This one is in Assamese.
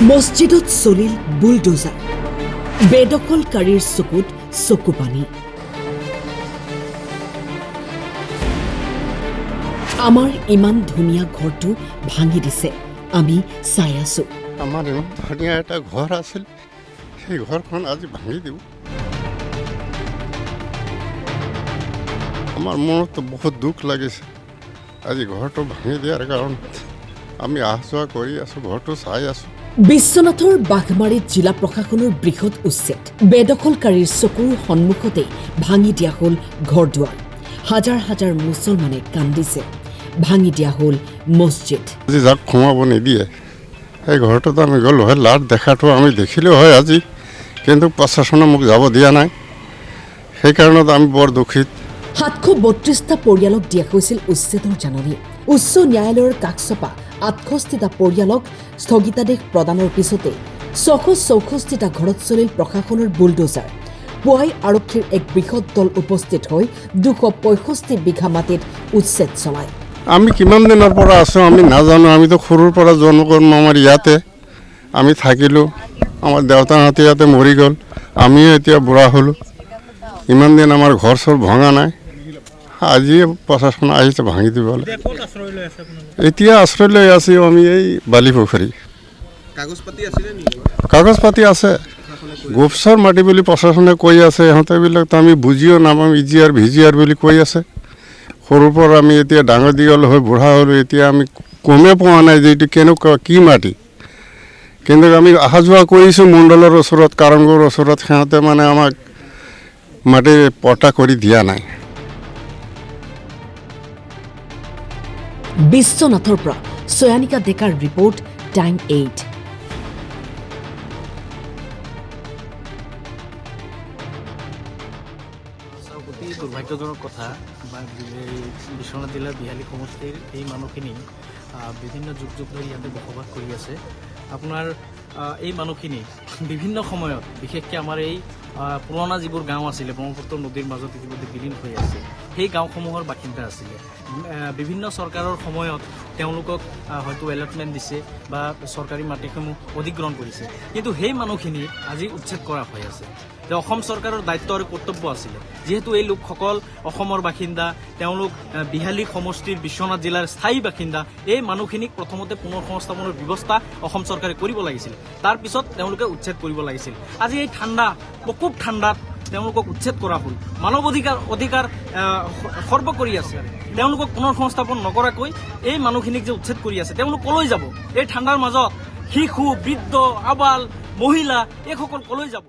মছজিদত চলিল বুলডোজাৰ বেদখলকাৰীৰ চকুত চকু পানী আমাৰ ইমান ধুনীয়া ঘৰটো ভাঙি দিছে আমি চাই আছো আমাৰ ইমান ধুনীয়া এটা ঘৰ আছিল সেই ঘৰখন আজি ভাঙি দিব আমাৰ মনতো বহুত দুখ লাগিছে আজি ঘৰটো ভাঙি দিয়াৰ কাৰণে আমি অহা যোৱা কৰি আছো ঘৰটো চাই আছো বিশ্বনাথৰ বাঘমাৰীত জিলা প্ৰশাসনৰ বৃহৎ উচ্ছেদ বেদখলকাৰীৰ চকুৰ সন্মুখতে ভাঙি দিয়া হ'ল ঘৰ দুৱাৰ হাজাৰ হাজাৰ মুছলমানে কান্দিছে ভাঙি দিয়া হ'ল মছজিদ আজি যাক সোমাব নিদিয়ে সেই ঘৰটোত আমি গ'লো হয় লাট দেখাটো আমি দেখিলোঁ হয় আজি কিন্তু প্ৰশাসনে মোক যাব দিয়া নাই সেইকাৰণত আমি বৰ দুখিত 732টা পৰিয়ালক দিয়া হৈছিল উচ্ছেদৰ জাননী উচ্চ ন্যায়ালয়ৰ কাষচপা 68টা পৰিয়ালক স্থগিতাদেশ প্ৰদানৰ পিছতে 664টা ঘৰত চলিল প্ৰশাসনৰ বুলডোজাৰ পুৱাই আৰক্ষীৰ এক বৃহৎ দল উপস্থিত হৈ 265 বিঘা মাটিত উচ্ছেদ চলায় আমি কিমান দিনৰ পৰা আছোঁ আমি নাজানো আমিতো সৰুৰ পৰা জন্মকৰ্ম আমাৰ ইয়াতে আমি থাকিলোঁ আমাৰ দেউতাহঁতে ইয়াতে মৰি গ'ল আমিও এতিয়া বুঢ়া হ'লোঁ ইমান দিন আমাৰ ঘৰ চৰ ভঙা নাই আজি প্ৰশাসন আহিছে ভাঙি দিবলৈ এতিয়া আশ্ৰয় লৈ আছোঁ আমি এই বালিপুখুৰী কাগজ পাতি আছে গোপচৰ মাটি বুলি প্ৰশাসনে কৈ আছে ইহঁতেবিলাকতো আমি বুজিও নাপাম ইজিআৰ ভিজিআৰ বুলি কৈ আছে সৰুৰ পৰা আমি এতিয়া ডাঙৰ দীঘল হৈ বুঢ়া হ'লোঁ এতিয়া আমি গমেই পোৱা নাই যে এইটো কেনেকুৱা কি মাটি কিন্তু আমি অহা যোৱা কৰিছোঁ মণ্ডলৰ ওচৰত কাৰণগড়ৰ ওচৰত সিহঁতে মানে আমাক মাটি পটা কৰি দিয়া নাই বিশ্বনাথৰ পৰা ছয়ানিকা ডেকাৰ ৰিপৰ্ট টাইম 8 অতি দুৰ্ভাগ্যজনক কথা বিশ্বনাথ জিলাৰ বিহালী সমষ্টিৰ এই মানুহখিনি বিভিন্ন যুগ যুগ ধৰি ইয়াতে বসবাস কৰি আছে আপোনাৰ এই মানুহখিনি বিভিন্ন সময়ত বিশেষকৈ আমাৰ এই পুৰণা যিবোৰ গাঁও আছিলে ব্ৰহ্মপুত্ৰ নদীৰ মাজত ইতিমধ্যে বিলীন হৈ আছে সেই গাঁওসমূহৰ বাসিন্দা আছিলে বিভিন্ন চৰকাৰৰ সময়ত তেওঁলোকক হয়তো এলটমেণ্ট দিছে বা চৰকাৰী মাটিসমূহ অধিগ্ৰহণ কৰিছে কিন্তু সেই মানুহখিনি আজি উচ্ছেদ কৰা হৈ আছে যে অসম চৰকাৰৰ দায়িত্ব আৰু কৰ্তব্য আছিলে যিহেতু এই লোকসকল অসমৰ বাসিন্দা তেওঁলোক বিহালী সমষ্টিৰ বিশ্বনাথ জিলাৰ স্থায়ী বাসিন্দা এই মানুহখিনিক প্ৰথমতে পুনৰ সংস্থাপনৰ ব্যৱস্থা অসম চৰকাৰে কৰিব লাগিছিল তাৰপিছত তেওঁলোকে উচ্ছেদ কৰিব লাগিছিল আজি এই ঠাণ্ডা প্ৰকোপ ঠাণ্ডাত তেওঁলোকক উচ্ছেদ কৰা হ'ল মানৱ অধিকাৰ সৰ্ব কৰি আছে তেওঁলোকক পুনৰ সংস্থাপন নকৰাকৈ এই মানুহখিনিক যে উচ্ছেদ কৰি আছে তেওঁলোক কলৈ যাব এই ঠাণ্ডাৰ মাজত শিশু বৃদ্ধ আবাল মহিলা এইসকল কলৈ যাব